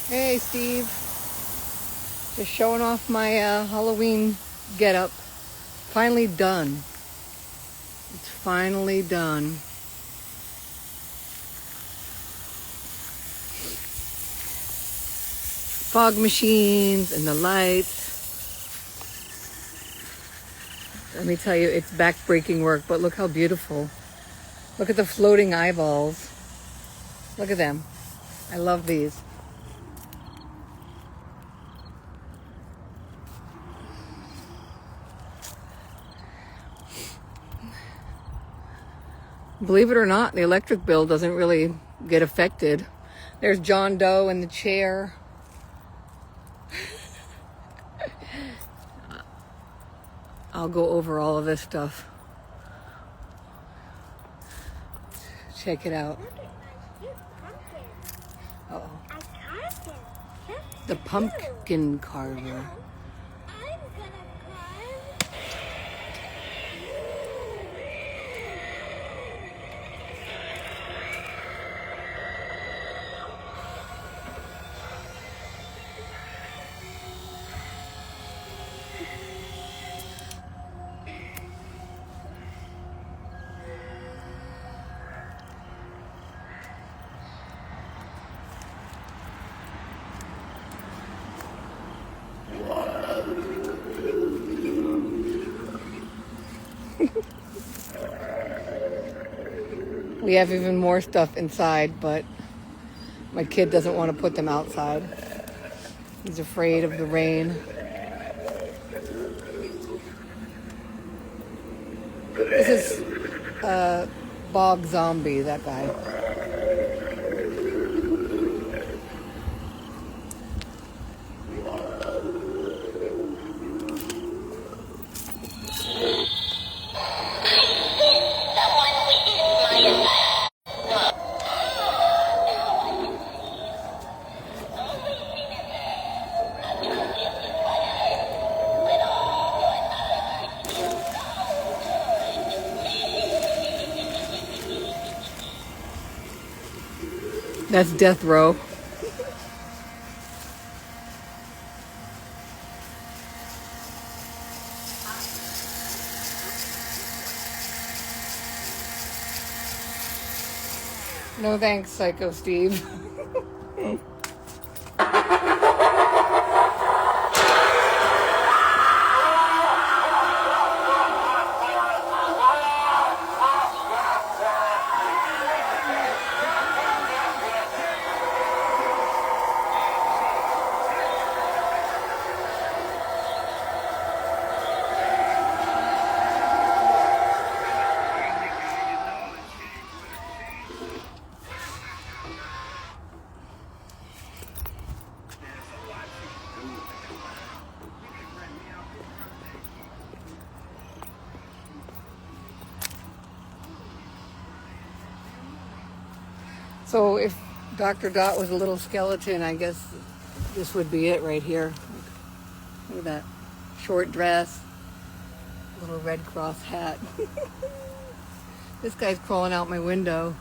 Hey, Steve. Just showing off my Halloween getup. Finally done. It's finally done. Fog machines and the lights. Let me tell you, it's back-breaking work, but look how beautiful. Look at the floating eyeballs. Look at them. I love these. Believe it or not, the electric bill doesn't really get affected. There's John Doe in the chair. I'll go over all of this stuff. Check it out. Uh-oh. The pumpkin carver. We have even more stuff inside, but my kid doesn't want to put them outside. He's afraid of the rain. This is Bog Zombie, that guy. That's Death Row. No thanks, Psycho Steve. So if Dr. Dot was a little skeleton, I guess this would be it right here. Look at that. Short dress, little Red Cross hat. This guy's crawling out my window.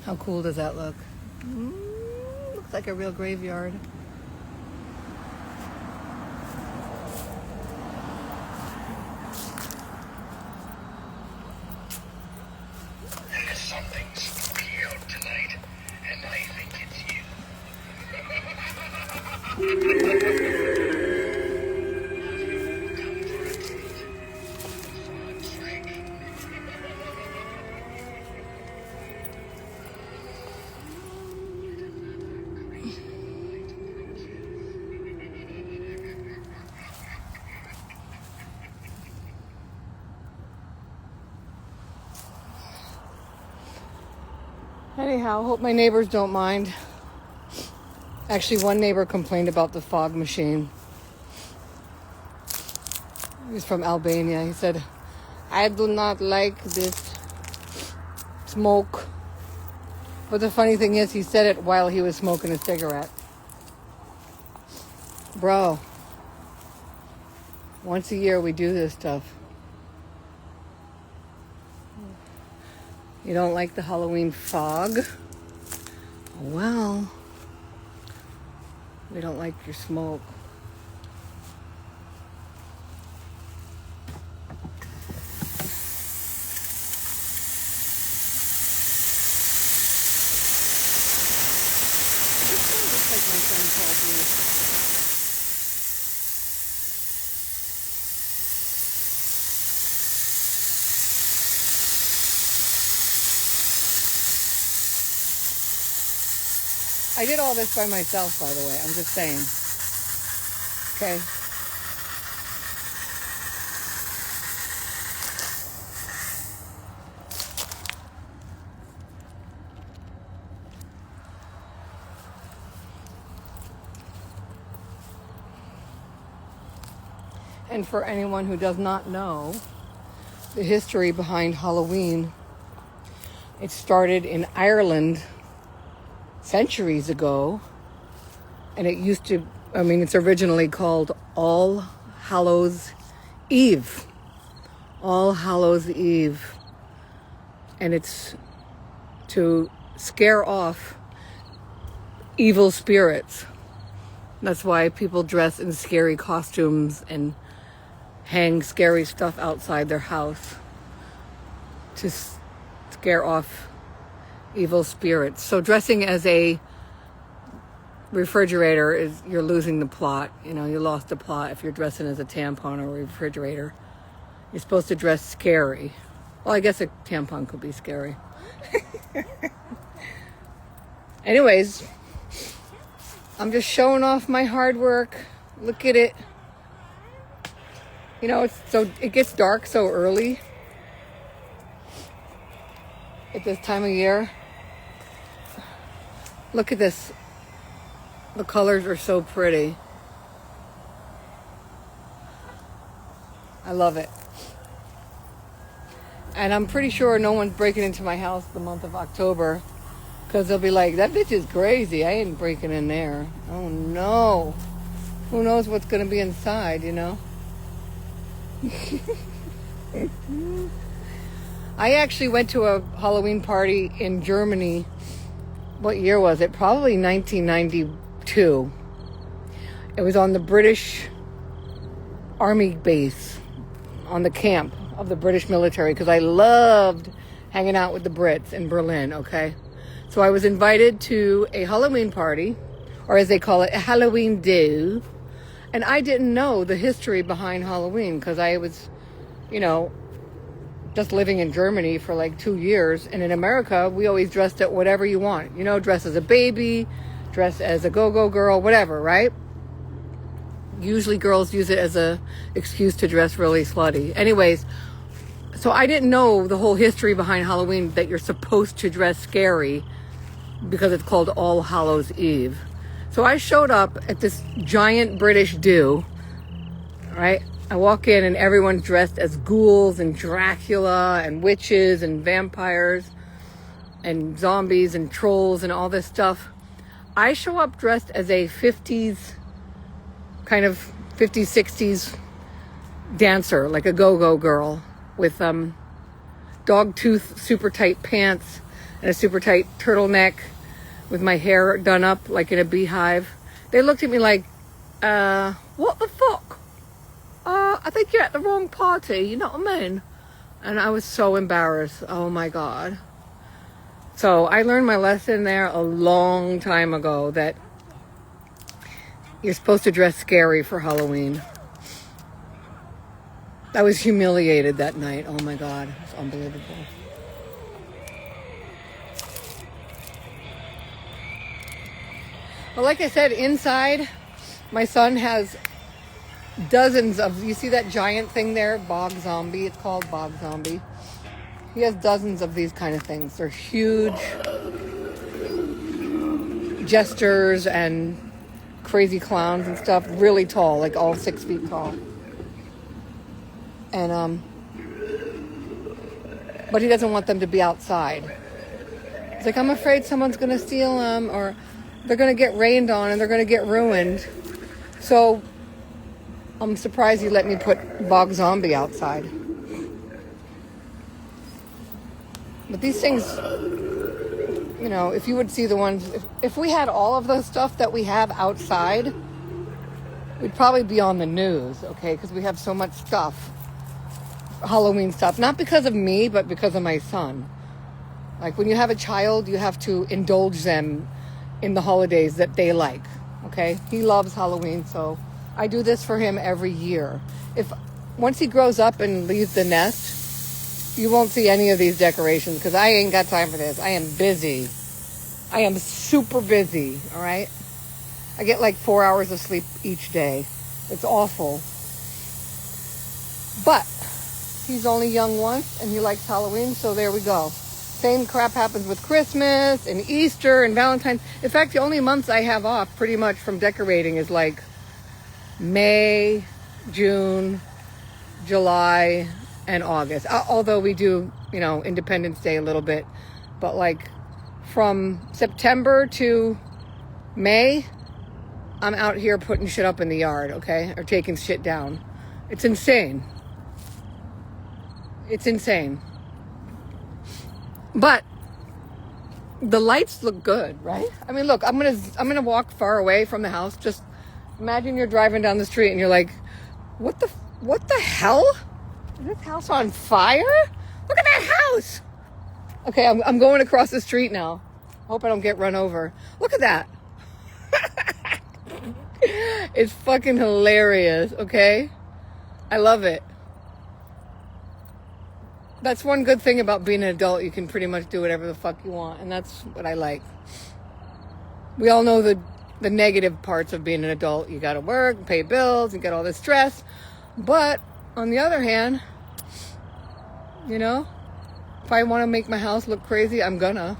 How cool does that look? Looks like a real graveyard. Something's real tonight, and I think it's you. Anyhow, hope my neighbors don't mind. Actually, one neighbor complained about the fog machine. He's from Albania. He said, I do not like this smoke. But the funny thing is, he said it while he was smoking a cigarette. Bro, Once a year we do this stuff. You don't like the Halloween fog? Well, we don't like your smoke. This one looks like my friend called me. I did all this by myself, by the way. I'm just saying. Okay. And for anyone who does not know the history behind Halloween, it started in Ireland centuries ago, and it used to, it's originally called All Hallows Eve. All Hallows Eve. And it's to scare off evil spirits. That's why people dress in scary costumes and hang scary stuff outside their house to scare off evil spirits. So dressing as a refrigerator is, you're losing the plot. You lost the plot if you're dressing as a tampon or a refrigerator. You're supposed to dress scary. Well, I guess a tampon could be scary. Anyways, I'm just showing off my hard work. Look at it. It gets dark so early at this time of year. Look at this. The colors are so pretty. I love it. And I'm pretty sure no one's breaking into my house the month of October, because they'll be like, that bitch is crazy. I ain't breaking in there. Oh no. Who knows what's going to be inside, I actually went to a Halloween party in Germany. What year was it? Probably 1992. It was on the British Army base, on the camp of the British military, because I loved hanging out with the Brits in Berlin, okay? So I was invited to a Halloween party, or as they call it, a Halloween do. And I didn't know the history behind Halloween, because I was, just living in Germany for like 2 years. And in America, we always dressed at whatever you want. Dress as a baby, dress as a go-go girl, whatever, right? Usually girls use it as a excuse to dress really slutty. Anyways, so I didn't know the whole history behind Halloween, that you're supposed to dress scary because it's called All Hallows Eve. So I showed up at this giant British do, right? I walk in and everyone's dressed as ghouls and Dracula and witches and vampires and zombies and trolls and all this stuff. I show up dressed as a 50s, 60s dancer, like a go-go girl with dog tooth super tight pants and a super tight turtleneck with my hair done up like in a beehive. They looked at me like, what the fuck? I think you're at the wrong party, you know what I mean? And I was so embarrassed. Oh my God. So I learned my lesson there a long time ago, that you're supposed to dress scary for Halloween. I was humiliated that night. Oh my God. It's unbelievable. Well, like I said, inside, my son has dozens of, you see that giant thing there? Bog zombie. It's called Bog zombie. He has dozens of these kind of things. They're huge jesters and crazy clowns and stuff. Really tall, like all 6 feet tall. And, but he doesn't want them to be outside. He's like, I'm afraid someone's going to steal them, or they're going to get rained on and they're going to get ruined. So I'm surprised you let me put Bog Zombie outside. But these things, you know, if you would see the ones, if we had all of the stuff that we have outside, we'd probably be on the news, okay? Because we have so much stuff, Halloween stuff. Not because of me, but because of my son. Like, when you have a child, you have to indulge them in the holidays that they like, okay? He loves Halloween, so I do this for him every year. Once he grows up and leaves the nest, you won't see any of these decorations because I ain't got time for this. I am busy. I am super busy, all right? I get like 4 hours of sleep each day. It's awful. But he's only young once and he likes Halloween, so there we go. Same crap happens with Christmas and Easter and Valentine's. In fact, the only months I have off pretty much from decorating is like May, June, July, and August. Although we do, you know, Independence Day a little bit. But like from September to May, I'm out here putting shit up in the yard, okay? Or taking shit down. It's insane. It's insane. But the lights look good, right? I mean, look, I'm gonna walk far away from the house. Just imagine you're driving down the street and you're like, what the hell? Is this house on fire? Look at that house. Okay, I'm going across the street now. Hope I don't get run over. Look at that. It's fucking hilarious, okay? I love it. That's one good thing about being an adult. You can pretty much do whatever the fuck you want, and that's what I like. We all know the negative parts of being an adult. You gotta work, pay bills, and get all this stress. But on the other hand, you know, if I want to make my house look crazy, I'm gonna.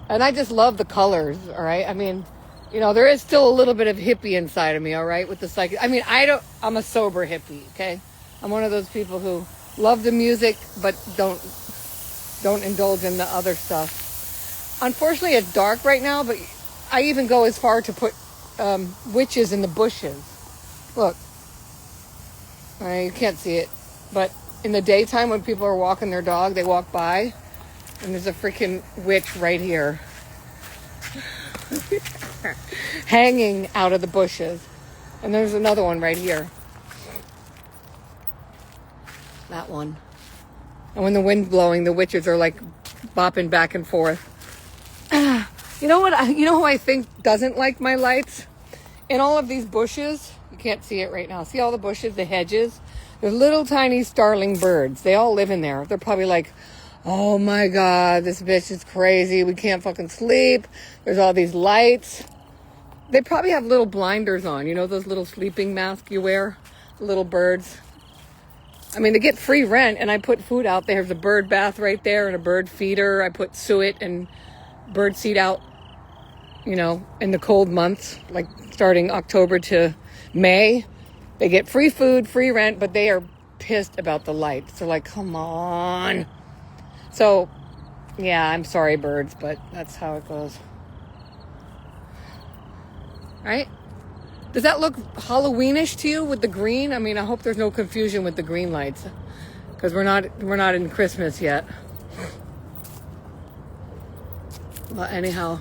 And I just love the colors, all right? I mean, you know, there is still a little bit of hippie inside of me, all right, with the psychic. I mean, I'm a sober hippie, okay? I'm one of those people who love the music, but don't indulge in the other stuff. Unfortunately, it's dark right now, but I even go as far to put witches in the bushes. Look, you can't see it, but in the daytime when people are walking their dog, they walk by, and there's a freaking witch right here. Hanging out of the bushes. And there's another one right here. That one. And when the wind's blowing, the witches are like bopping back and forth. You know what? You know who I think doesn't like my lights? In all of these bushes, you can't see it right now. See all the bushes, the hedges? They're little tiny starling birds. They all live in there. They're probably like, oh my God, this bitch is crazy. We can't fucking sleep. There's all these lights. They probably have little blinders on. You know those little sleeping masks you wear? The little birds. I mean, they get free rent, and I put food out there. There's a bird bath right there and a bird feeder. I put suet and bird seed out, you know, in the cold months, like starting October to May. They get free food, free rent, but they are pissed about the lights. They're like, come on. So, yeah, I'm sorry, birds, but that's how it goes. Right? Does that look Halloweenish to you with the green? I mean, I hope there's no confusion with the green lights, because we're not in Christmas yet. But anyhow,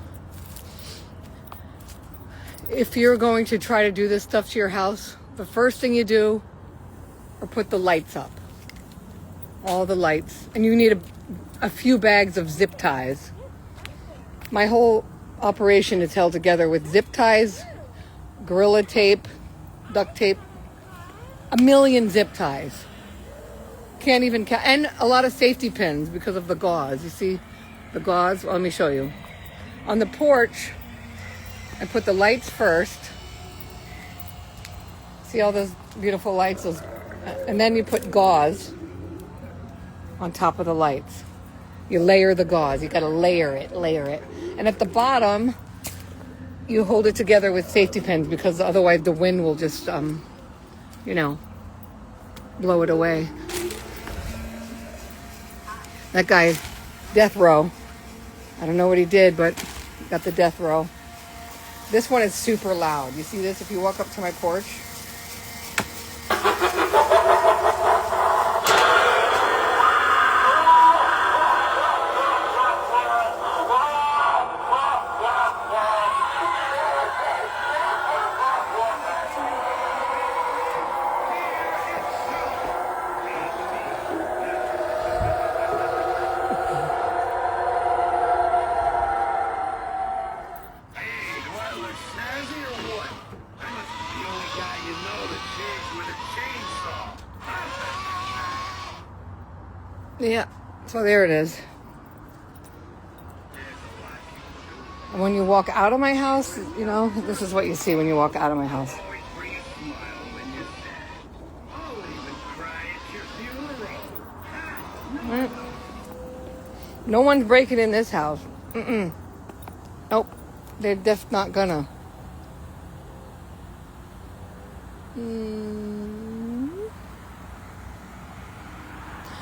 if you're going to try to do this stuff to your house, the first thing you do are put the lights up. All the lights. And you need a few bags of zip ties. My whole operation is held together with zip ties, Gorilla tape, duct tape, 1 million zip ties. Can't even count. And a lot of safety pins because of the gauze. You see the gauze? Well, let me show you. On the porch, I put the lights first. See all those beautiful lights? And then you put gauze on top of the lights. You layer the gauze. You got to layer it. And at the bottom, you hold it together with safety pins, because otherwise the wind will just, you know, blow it away. That guy, death row. I don't know what he did, but got the death row. This one is super loud. You see this if you walk up to my porch? Yeah, so there it is. And when you walk out of my house, you know, this is what you see when you walk out of my house. No one's breaking in this house. Nope, they're just not gonna.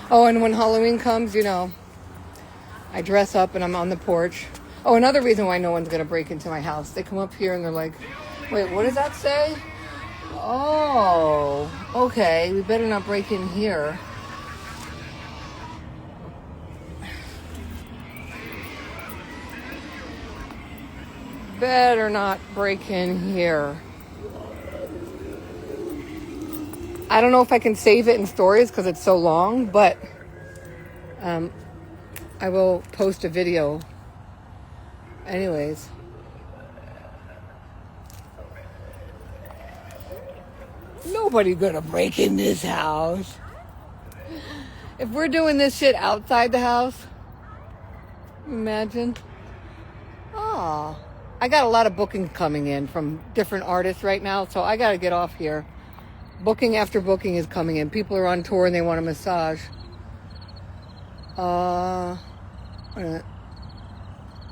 Oh, and when Halloween comes, you know, I dress up and I'm on the porch. Oh, another reason why no one's going to break into my house. They come up here and they're like, wait, what does that say? Oh, okay, we better not break in here. Better not break in here. I don't know if I can save it in stories because it's so long, but I will post a video anyways. Nobody gonna break in this house. If we're doing this shit outside the house, imagine. Oh, I got a lot of bookings coming in from different artists right now, so I gotta get off here. Booking after booking is coming in. People are on tour and they want a massage.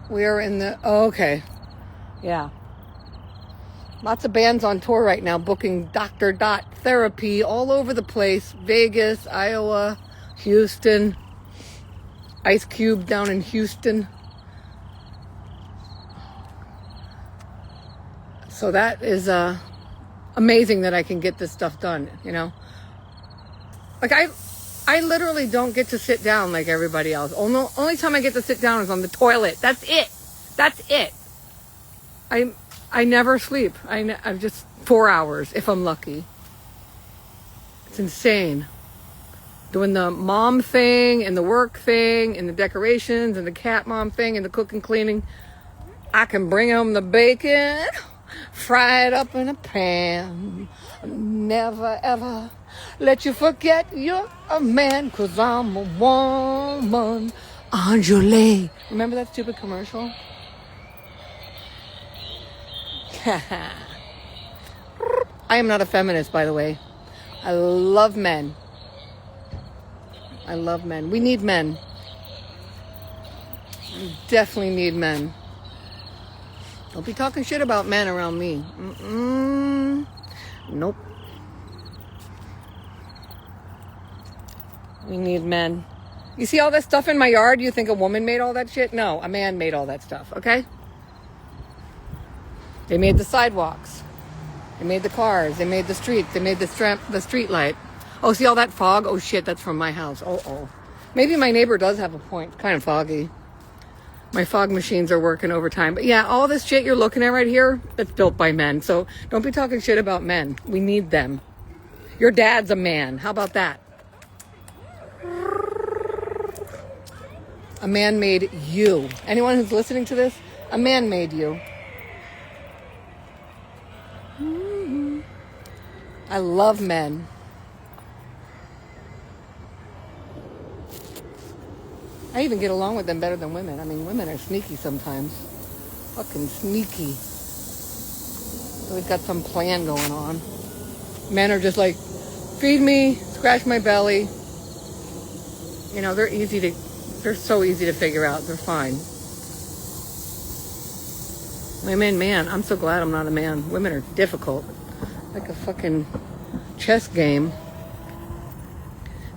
We are in the... Oh, okay. Yeah. Lots of bands on tour right now booking Dr. Dot therapy all over the place. Vegas, Iowa, Houston. Ice Cube down in Houston. So that is... amazing that I can get this stuff done, you know? Like, I literally don't get to sit down like everybody else. Only time I get to sit down is on the toilet. That's it. That's it. I never sleep. I'm just 4 hours if I'm lucky. It's insane. Doing the mom thing and the work thing and the decorations and the cat mom thing and the cooking, cleaning. I can bring home the bacon, fry it up in a pan. Never ever let you forget you're a man, 'cause I'm a woman. Angele. Remember that stupid commercial? I am not a feminist, by the way. I love men. I love men. We need men. We definitely need men. Don't be talking shit about men around me. Nope. We need men. You see all that stuff in my yard? You think a woman made all that shit? No, a man made all that stuff, okay? They made the sidewalks. They made the cars. They made the streets. They made the street light. Oh, see all that fog? Oh, shit, that's from my house. Oh. Maybe my neighbor does have a point. It's kind of foggy. My fog machines are working overtime. But yeah, all this shit you're looking at right here, that's built by men. So don't be talking shit about men. We need them. Your dad's a man. How about that? A man made you. Anyone who's listening to this, a man made you. I love men. I even get along with them better than women. I mean, women are sneaky sometimes. Fucking sneaky. Always got some plan going on. Men are just like, feed me, scratch my belly. You know, they're so easy to figure out. They're fine. Women, man, I'm so glad I'm not a man. Women are difficult. Like a fucking chess game.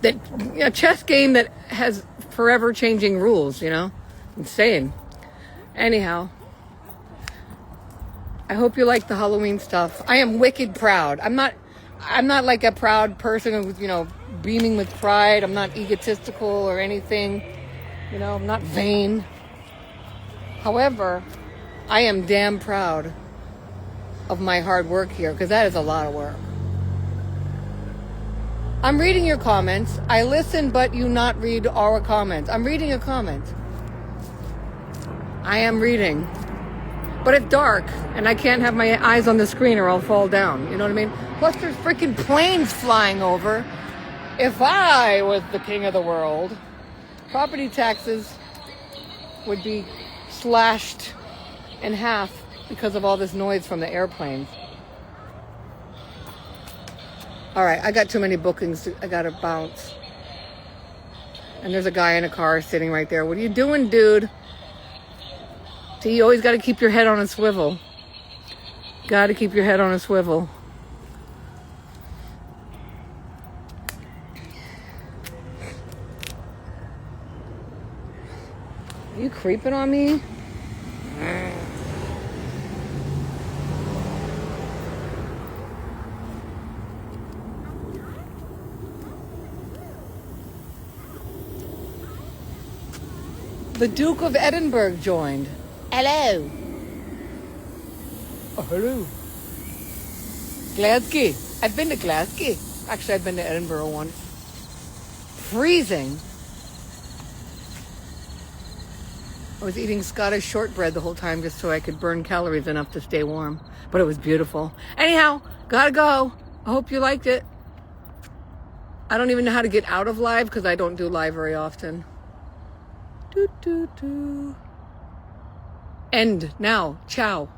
A chess game that has forever changing rules, you know? Insane. Anyhow. I hope you like the Halloween stuff. I am wicked proud. I'm not like a proud person who's, beaming with pride. I'm not egotistical or anything. I'm not vain. However, I am damn proud of my hard work here, because that is a lot of work. I'm reading your comments. I listen, but you not read our comments. I'm reading a comment. I am reading. But it's dark, and I can't have my eyes on the screen or I'll fall down. You know what I mean? Plus, there's freaking planes flying over. If I was the king of the world, property taxes would be slashed in half because of all this noise from the airplanes. All right, I got too many bookings. I got to bounce. And there's a guy in a car sitting right there. What are you doing, dude? See, you always got to keep your head on a swivel. Got to keep your head on a swivel. Are you creeping on me? The Duke of Edinburgh joined. Hello. Oh, hello. Glasgow. I've been to Glasgow. Actually, I've been to Edinburgh once. Freezing. I was eating Scottish shortbread the whole time just so I could burn calories enough to stay warm. But it was beautiful. Anyhow, gotta go. I hope you liked it. I don't even know how to get out of live because I don't do live very often. End now. Ciao.